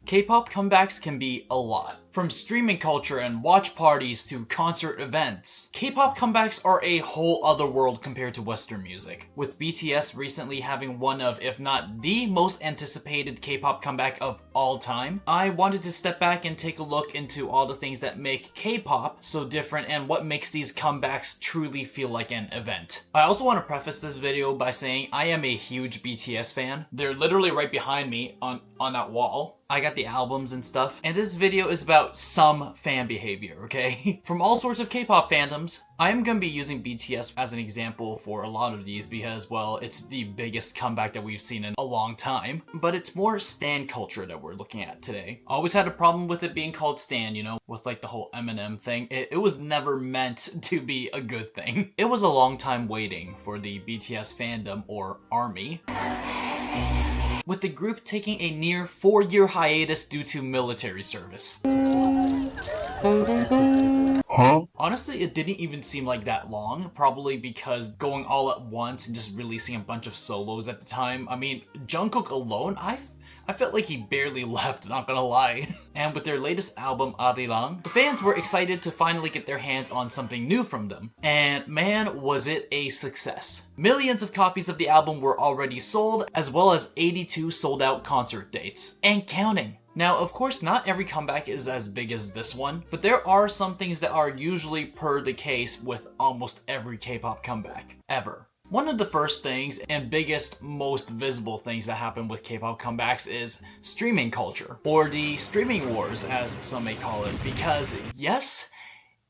K-pop comebacks can be a lot. From streaming culture and watch parties to concert events, K-pop comebacks are a whole other world compared to Western music. With BTS recently having one of, if not the most anticipated K-pop comeback of all time, I wanted to step back and take a look into all the things that make K-pop so different and what makes these comebacks truly feel like an event. I also want to preface this video by saying I am a huge BTS fan. They're literally right behind me on that wall. I got the albums and stuff, and this video is about some fan behavior, okay? From all sorts of K-pop fandoms, I'm gonna be using BTS as an example for a lot of these because, well, it's the biggest comeback that we've seen in a long time, but it's more stan culture that we're looking at today. I always had a problem with it being called stan, you know, with like the whole Eminem thing. It was never meant to be a good thing. It was a long time waiting for the BTS fandom, or ARMY, with the group taking a near 4-year hiatus due to military service. Huh? Honestly, it didn't even seem like that long, probably because going all at once and just releasing a bunch of solos at the time. I mean, Jungkook alone, I felt like he barely left, not gonna lie. And with their latest album, Arirang, the fans were excited to finally get their hands on something new from them. And man, was it a success. Millions of copies of the album were already sold, as well as 82 sold out concert dates. And counting. Now, of course, not every comeback is as big as this one, but there are some things that are usually per the case with almost every K-pop comeback, ever. One of the first things and biggest, most visible things that happen with K-pop comebacks is streaming culture, or the streaming wars as some may call it, because yes,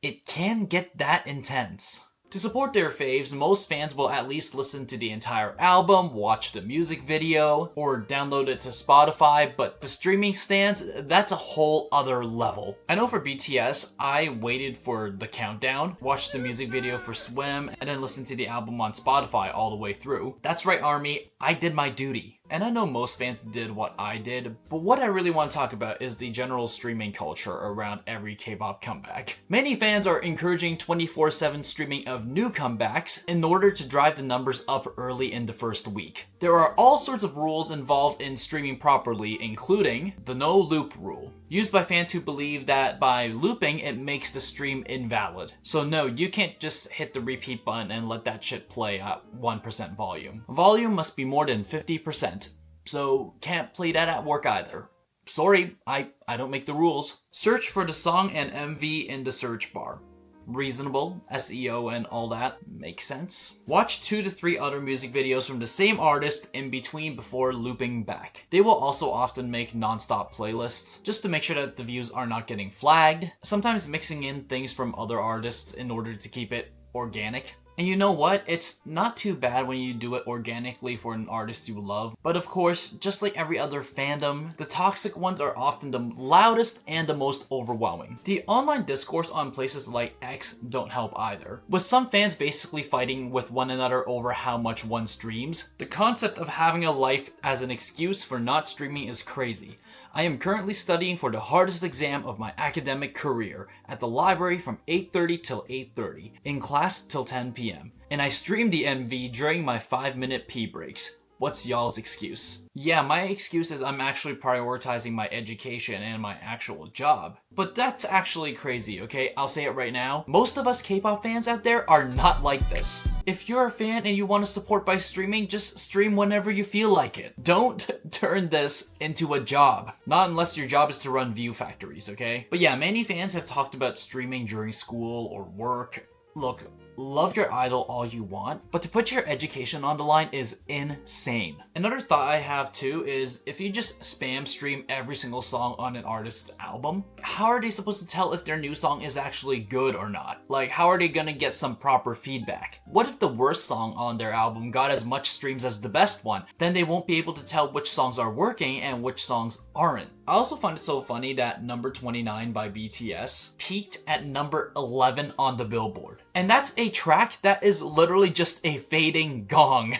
it can get that intense. To support their faves, most fans will at least listen to the entire album, watch the music video, or download it to Spotify, but the streaming stans, that's a whole other level. I know for BTS, I waited for the countdown, watched the music video for Swim, and then listened to the album on Spotify all the way through. That's right, ARMY, I did my duty. And I know most fans did what I did, but what I really want to talk about is the general streaming culture around every K-pop comeback. Many fans are encouraging 24/7 streaming of new comebacks in order to drive the numbers up early in the first week. There are all sorts of rules involved in streaming properly, including the no loop rule, used by fans who believe that by looping it makes the stream invalid. So no, you can't just hit the repeat button and let that shit play at 1% volume. Volume must be more than 50%. So can't play that at work either. Sorry, I don't make the rules. Search for the song and MV in the search bar. Reasonable, SEO and all that, makes sense. Watch 2 to 3 other music videos from the same artist in between before looping back. They will also often make non-stop playlists, just to make sure that the views are not getting flagged, sometimes mixing in things from other artists in order to keep it organic. And you know what? It's not too bad when you do it organically for an artist you love. But of course, just like every other fandom, the toxic ones are often the loudest and the most overwhelming. The online discourse on places like X don't help either, with some fans basically fighting with one another over how much one streams. The concept of having a life as an excuse for not streaming is crazy. I am currently studying for the hardest exam of my academic career at the library from 8:30 till 8:30, in class till 10 p.m. And I stream the MV during my 5-minute pee breaks. What's y'all's excuse? Yeah, my excuse is I'm actually prioritizing my education and my actual job. But that's actually crazy, okay? I'll say it right now. Most of us K-pop fans out there are not like this. If you're a fan and you want to support by streaming, just stream whenever you feel like it. Don't turn this into a job. Not unless your job is to run view factories, okay? But yeah, many fans have talked about streaming during school or work. Look, love your idol all you want, but to put your education on the line is insane. Another thought I have too is if you just spam stream every single song on an artist's album, how are they supposed to tell if their new song is actually good or not? Like, how are they gonna get some proper feedback? What if the worst song on their album got as much streams as the best one? Then they won't be able to tell which songs are working and which songs aren't. I also find it so funny that number 29 by BTS peaked at number 11 on the Billboard. And that's a track that is literally just a fading gong.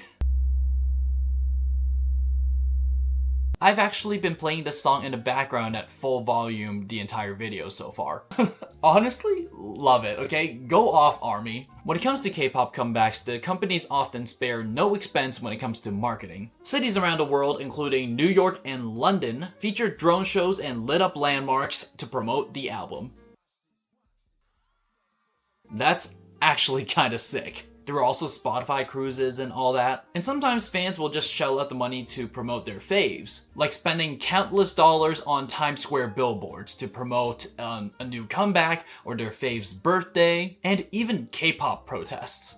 I've actually been playing this song in the background at full volume the entire video so far. Honestly, love it, okay? Go off, ARMY. When it comes to K-pop comebacks, the companies often spare no expense when it comes to marketing. Cities around the world, including New York and London, feature drone shows and lit up landmarks to promote the album. That's actually kinda sick. There were also Spotify cruises and all that. And sometimes fans will just shell out the money to promote their faves, like spending countless dollars on Times Square billboards to promote a new comeback or their fave's birthday, and even K-pop protests.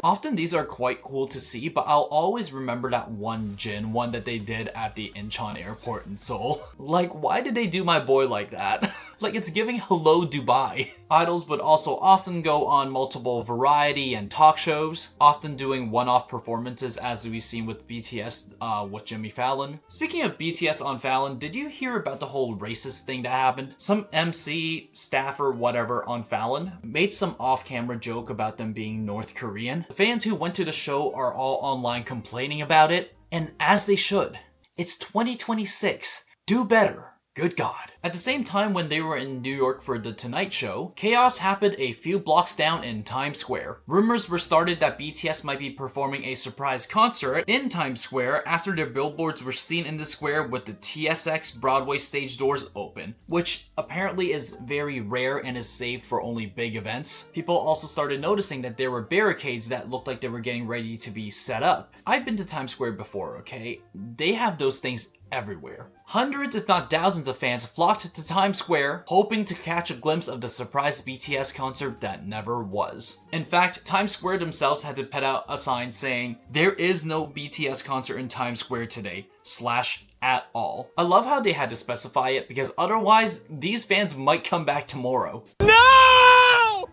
Often these are quite cool to see, but I'll always remember that one Jin one that they did at the Incheon airport in Seoul. Like, why did they do my boy like that? Like, it's giving hello Dubai. Idols would also often go on multiple variety and talk shows, often doing one-off performances as we've seen with BTS with Jimmy Fallon. Speaking of BTS on Fallon, did you hear about the whole racist thing that happened? Some MC, staffer, whatever on Fallon made some off-camera joke about them being North Korean. The fans who went to the show are all online complaining about it, and as they should. It's 2026. Do better. Good God. At the same time when they were in New York for The Tonight Show, chaos happened a few blocks down in Times Square. Rumors were started that BTS might be performing a surprise concert in Times Square after their billboards were seen in the square with the TSX Broadway stage doors open, which apparently is very rare and is saved for only big events. People also started noticing that there were barricades that looked like they were getting ready to be set up. I've been to Times Square before, okay? They have those things everywhere. Hundreds if not thousands of fans flocked to Times Square hoping to catch a glimpse of the surprise BTS concert that never was. In fact, Times Square themselves had to put out a sign saying, "There is no BTS concert in Times Square today, / at all." I love how they had to specify it because otherwise these fans might come back tomorrow. No!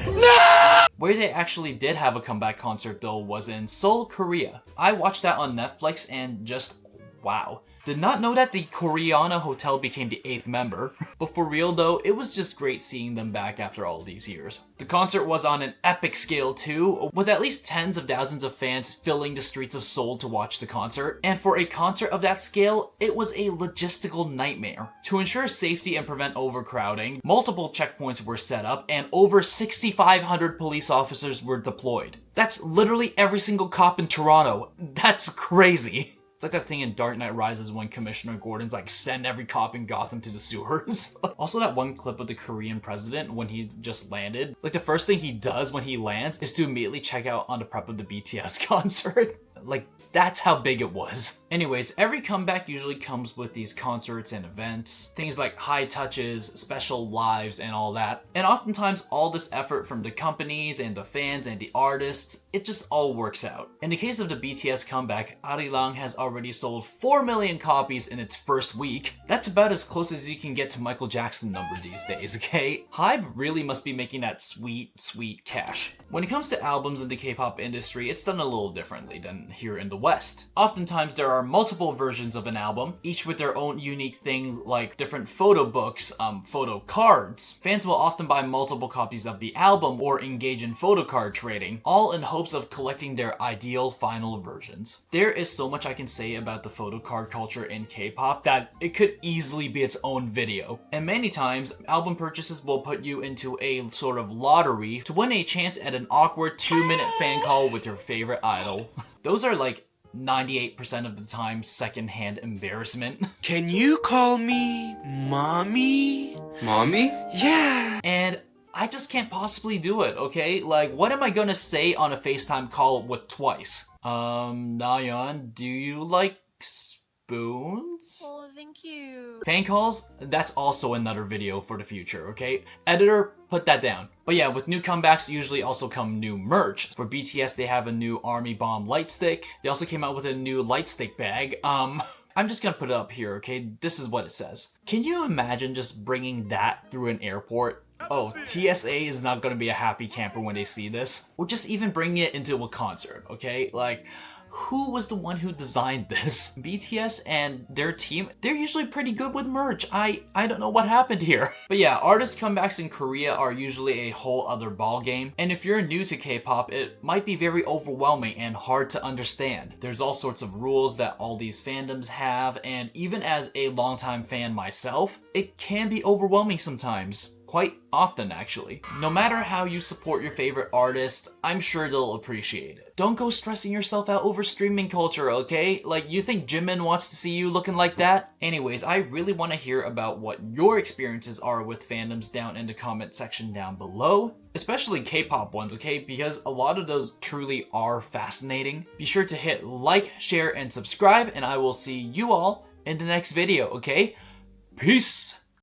No! Where they actually did have a comeback concert though was in Seoul, Korea. I watched that on Netflix and just wow. Did not know that the Koreana Hotel became the 8th member. But for real though, it was just great seeing them back after all these years. The concert was on an epic scale too, with at least tens of thousands of fans filling the streets of Seoul to watch the concert. And for a concert of that scale, it was a logistical nightmare. To ensure safety and prevent overcrowding, multiple checkpoints were set up and over 6,500 police officers were deployed. That's literally every single cop in Toronto. That's crazy. It's like that thing in Dark Knight Rises when Commissioner Gordon's like, send every cop in Gotham to the sewers. Also that one clip of the Korean president when he just landed. Like the first thing he does when he lands is to immediately check out on the prep of the BTS concert. Like, that's how big it was. Anyways, every comeback usually comes with these concerts and events, things like high touches, special lives, and all that. And oftentimes all this effort from the companies and the fans and the artists, it just all works out. In the case of the BTS comeback, Arirang has already sold 4 million copies in its first week. That's about as close as you can get to Michael Jackson number these days, okay? HYBE really must be making that sweet, sweet cash. When it comes to albums in the K-pop industry, it's done a little differently than here in the West. Oftentimes there are multiple versions of an album, each with their own unique things like different photo books, photo cards. Fans will often buy multiple copies of the album or engage in photo card trading, all in hopes of collecting their ideal final versions. There is so much I can say about the photo card culture in K-pop that it could easily be its own video. And many times, album purchases will put you into a sort of lottery to win a chance at an awkward 2-minute fan call with your favorite idol. Those are like 98% of the time secondhand embarrassment. Can you call me mommy? Mommy? Yeah. And I just can't possibly do it, okay? Like, what am I gonna say on a FaceTime call with Twice? Nayeon, do you like spoons? Oh, thank you. Fan calls? That's also another video for the future, okay? Editor, put that down. But yeah, with new comebacks usually also come new merch. For BTS, they have a new Army Bomb light stick. They also came out with a new light stick bag. I'm just gonna put it up here, okay? This is what it says. Can you imagine just bringing that through an airport? Oh, TSA is not gonna be a happy camper when they see this. Or just even bringing it into a concert, okay? Like, who was the one who designed this? BTS and their team, they're usually pretty good with merch. I don't know what happened here. But yeah, artist comebacks in Korea are usually a whole other ball game. And if you're new to K-pop, it might be very overwhelming and hard to understand. There's all sorts of rules that all these fandoms have, and even as a longtime fan myself, it can be overwhelming sometimes. Quite often, actually. No matter how you support your favorite artist, I'm sure they'll appreciate it. Don't go stressing yourself out over streaming culture, okay? Like, you think Jimin wants to see you looking like that? Anyways, I really want to hear about what your experiences are with fandoms down in the comment section down below. Especially K-pop ones, okay? Because a lot of those truly are fascinating. Be sure to hit like, share, and subscribe, and I will see you all in the next video, okay? Peace!